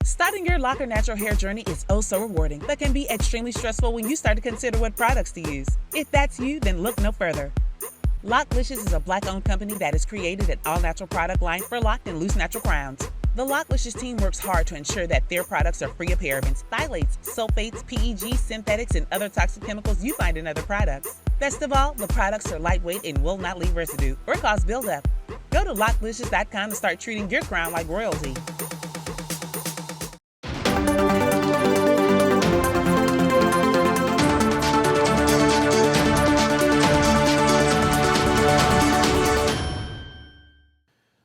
Starting your Locker natural hair journey is oh so rewarding, but can be extremely stressful when you start to consider what products to use. If that's you, then look no further. Locklicious is a Black-owned company that has created an all-natural product line for locked and loose natural crowns. The Locklicious team works hard to ensure that their products are free of parabens, phthalates, sulfates, PEG, synthetics, and other toxic chemicals you find in other products. Best of all, the products are lightweight and will not leave residue or cause buildup. Go to locklicious.com to start treating your crown like royalty.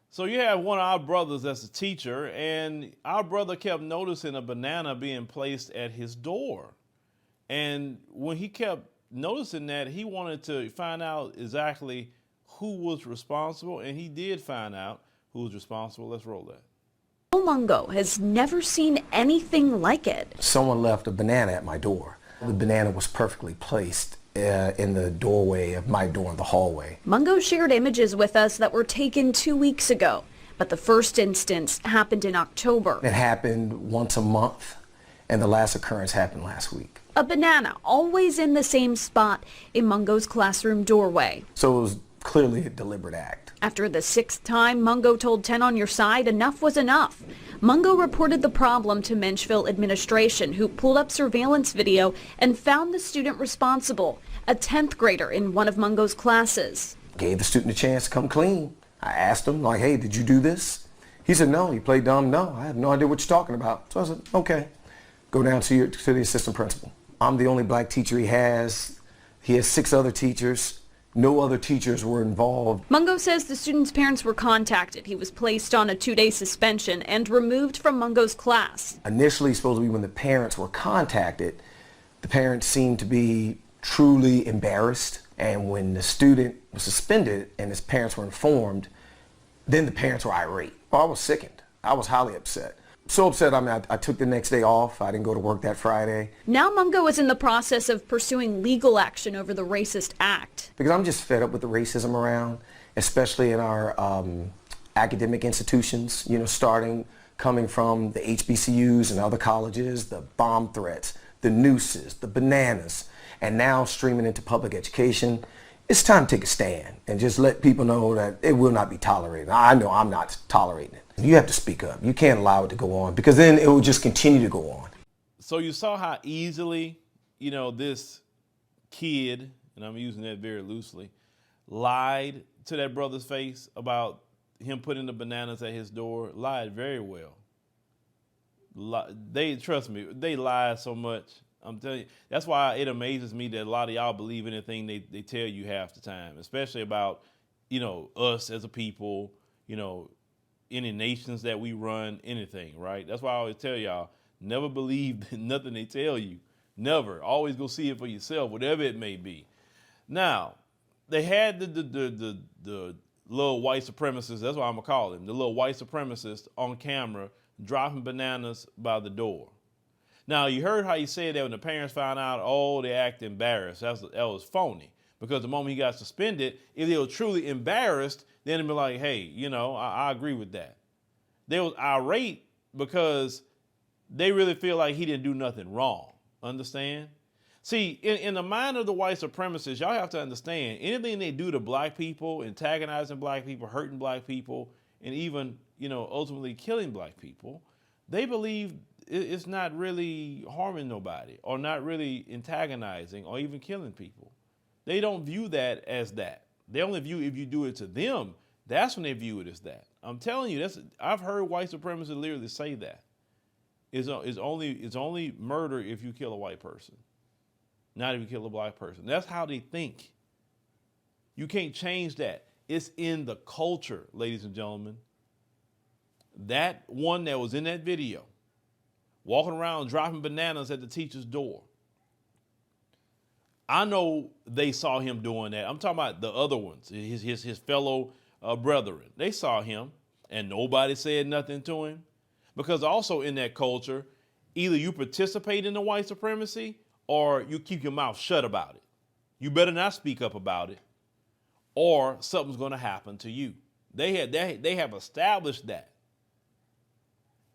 So you have one of our brothers that's a teacher, and our brother kept noticing a banana being placed at his door. And when he kept noticing that, he wanted to find out exactly who was responsible, and he did find out who was responsible. Let's roll that. Mungo has never seen anything like it. Someone left a banana at my door. The banana was perfectly placed in the doorway of my door in the hallway. Mungo shared images with us that were taken 2 weeks ago, but the first instance happened in October. It happened once a month, and the last occurrence happened last week. A banana always in the same spot in Mungo's classroom doorway. So it was clearly a deliberate act. After the 6th time, Mungo told 10 on Your Side enough was enough. Mungo reported the problem to Menchville administration, who pulled up surveillance video and found the student responsible, a 10th grader in one of Mungo's classes. Gave the student a chance to come clean. I asked him, like, hey, did you do this? He said, no. He played dumb. No, I have no idea what you're talking about. So I said, okay. Go down to the assistant principal. I'm the only black teacher he has. He has 6 other teachers. No other teachers were involved. Mungo says the student's parents were contacted. He was placed on a 2-day suspension and removed from Mungo's class. Initially, supposed to be when the parents were contacted, the parents seemed to be truly embarrassed. And when the student was suspended and his parents were informed, then the parents were irate. Oh, I was sickened. I was highly upset. So upset, I took the next day off. I didn't go to work that Friday. Now Mungo is in the process of pursuing legal action over the racist act. Because I'm just fed up with the racism around, especially in our academic institutions, coming from the HBCUs and other colleges, the bomb threats, the nooses, the bananas, and now streaming into public education. It's time to take a stand and just let people know that it will not be tolerated. I know I'm not tolerating it. You have to speak up. You can't allow it to go on, because then it will just continue to go on. So you saw how easily, this kid, and I'm using that very loosely, lied to that brother's face about him putting the bananas at his door. Lied very well. Trust me, they lie so much. I'm telling you, that's why it amazes me that a lot of y'all believe anything they tell you half the time, especially about, us as a people, any nations that we run, anything, right? That's why I always tell y'all, never believe nothing they tell you. Never. Always go see it for yourself, whatever it may be. Now, they had the little white supremacists, that's what I'm going to call them, the little white supremacists on camera dropping bananas by the door. Now, you heard how he said that when the parents found out, they act embarrassed. That was phony. Because the moment he got suspended, if they were truly embarrassed, then they'd be like, hey, I agree with that. They was irate because they really feel like he didn't do nothing wrong. Understand? See, in the mind of the white supremacists, y'all have to understand, anything they do to black people, antagonizing black people, hurting black people, and even, ultimately killing black people, they believe it's not really harming nobody or not really antagonizing or even killing people. They don't view that as that. They only view if you do it to them, that's when they view it as that. I'm telling you, I've heard white supremacists literally say that. It's only murder if you kill a white person, not if you kill a black person. That's how they think. You can't change that. It's in the culture, ladies and gentlemen. That one that was in that video, walking around dropping bananas at the teacher's door. I know they saw him doing that. I'm talking about the other ones, his fellow brethren. They saw him and nobody said nothing to him. Because also in that culture, either you participate in the white supremacy or you keep your mouth shut about it. You better not speak up about it or something's going to happen to you. They have established that.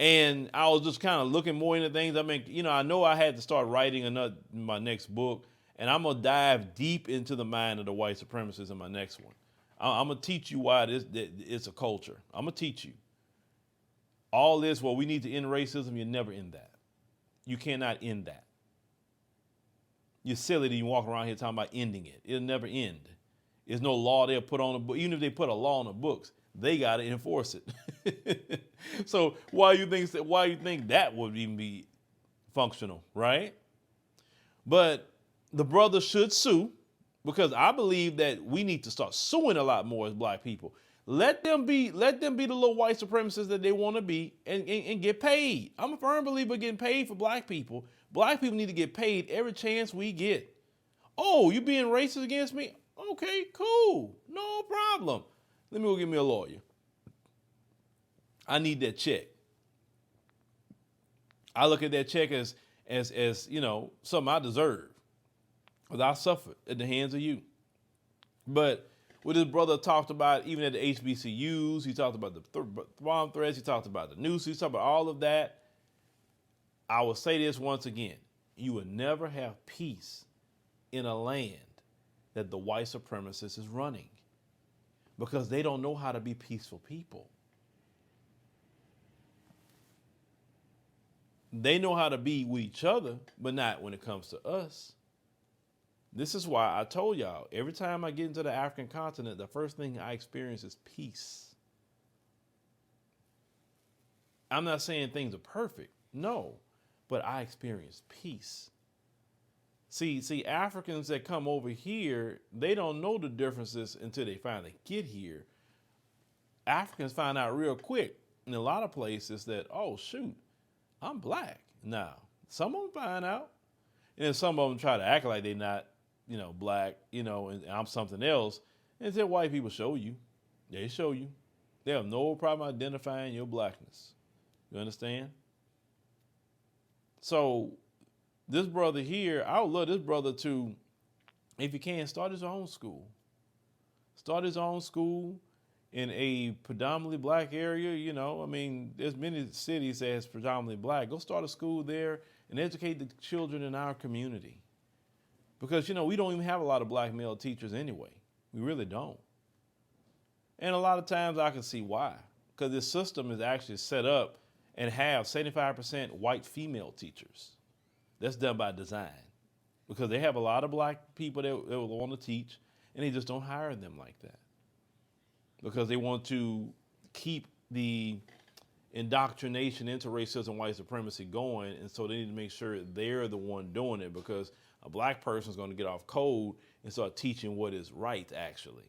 And I was just kind of looking more into things. I mean, you know, I know I had to start writing my next book, and I'm going to dive deep into the mind of the white supremacists in my next one. I'm going to teach you why it's a culture. I'm going to teach you. All this, well, we need to end racism. You're never end that. You cannot end that. You're silly that you walk around here talking about ending it. It'll never end. There's no law they'll put on the book. Even if they put a law on the books, they got to enforce it. So why you think that would even be functional, right? But the brothers should sue, because I believe that we need to start suing a lot more as black people. Let them be the little white supremacists that they want to be, and get paid. I'm a firm believer in getting paid for black people. Black people need to get paid every chance we get. Oh, you being racist against me? Okay, cool, no problem. Let me go get me a lawyer. I need that check. I look at that check as you know, something I deserve, because I suffered at the hands of you. But what his brother talked about, even at the HBCUs, he talked about the bomb threats, he talked about the news, he talked about all of that. I will say this once again: you will never have peace in a land that the white supremacist is running, because they don't know how to be peaceful people. They know how to be with each other, but not when it comes to us. This is why I told y'all, every time I get into the African continent, the first thing I experience is peace. I'm not saying things are perfect, no, but I experience peace. See, Africans that come over here, they don't know the differences until they finally get here. Africans find out real quick in a lot of places that, oh, shoot, I'm black. Now, some of them find out, and then some of them try to act like they're not, you know, black, you know, and I'm something else. And until white people show you, they show you. They have no problem identifying your blackness. You understand? So this brother here, I would love this brother to, if he can, start his own school. Start his own school in a predominantly black area. You know, I mean, there's many cities that's predominantly black. Go start a school there and educate the children in our community. Because, you know, we don't even have a lot of black male teachers anyway. We really don't. And a lot of times I can see why. Because this system is actually set up and have 75% white female teachers. That's done by design, because they have a lot of black people that will want to teach, and they just don't hire them like that, because they want to keep the indoctrination into racism, white supremacy going, and so they need to make sure they're the one doing it, because a black person is going to get off code and start teaching what is right actually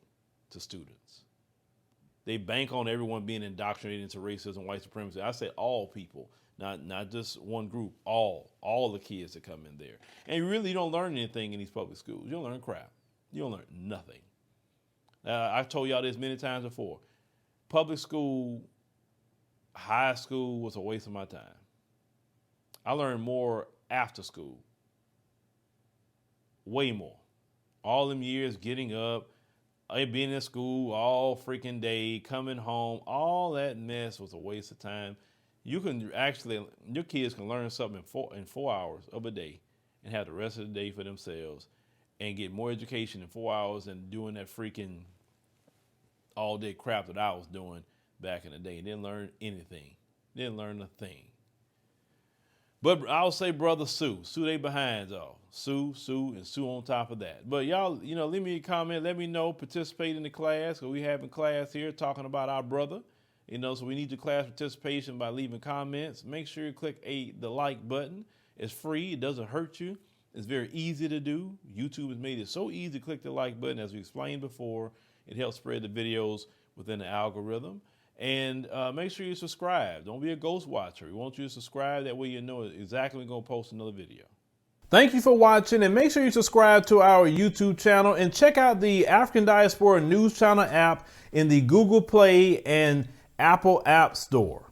to students. They bank on everyone being indoctrinated into racism, white supremacy. I say all people. Not just one group, all the kids that come in there. And you really don't learn anything in these public schools. You don't learn crap. You don't learn nothing. I've told y'all this many times before. Public school, high school was a waste of my time. I learned more after school. Way more. All them years getting up, being in school all freaking day, coming home, all that mess was a waste of time. You can actually, your kids can learn something in 4 hours of a day and have the rest of the day for themselves and get more education in 4 hours than doing that freaking all day crap that I was doing back in the day. Didn't learn anything. Didn't learn a thing. But I'll say, brother, sue they behinds off. Sue, and sue on top of that. But y'all, you know, leave me a comment. Let me know, participate in the class, because we having class here talking about our brother. You know, so we need your class participation by leaving comments. Make sure you click the like button. It's free. It doesn't hurt you. It's very easy to do. YouTube has made it so easy to click the like button. As we explained before, it helps spread the videos within the algorithm. And make sure you subscribe. Don't be a ghost watcher. We want you to subscribe. That way you know exactly when we're going to post another video. Thank you for watching, and make sure you subscribe to our YouTube channel and check out the African Diaspora News Channel app in the Google Play and Apple App Store.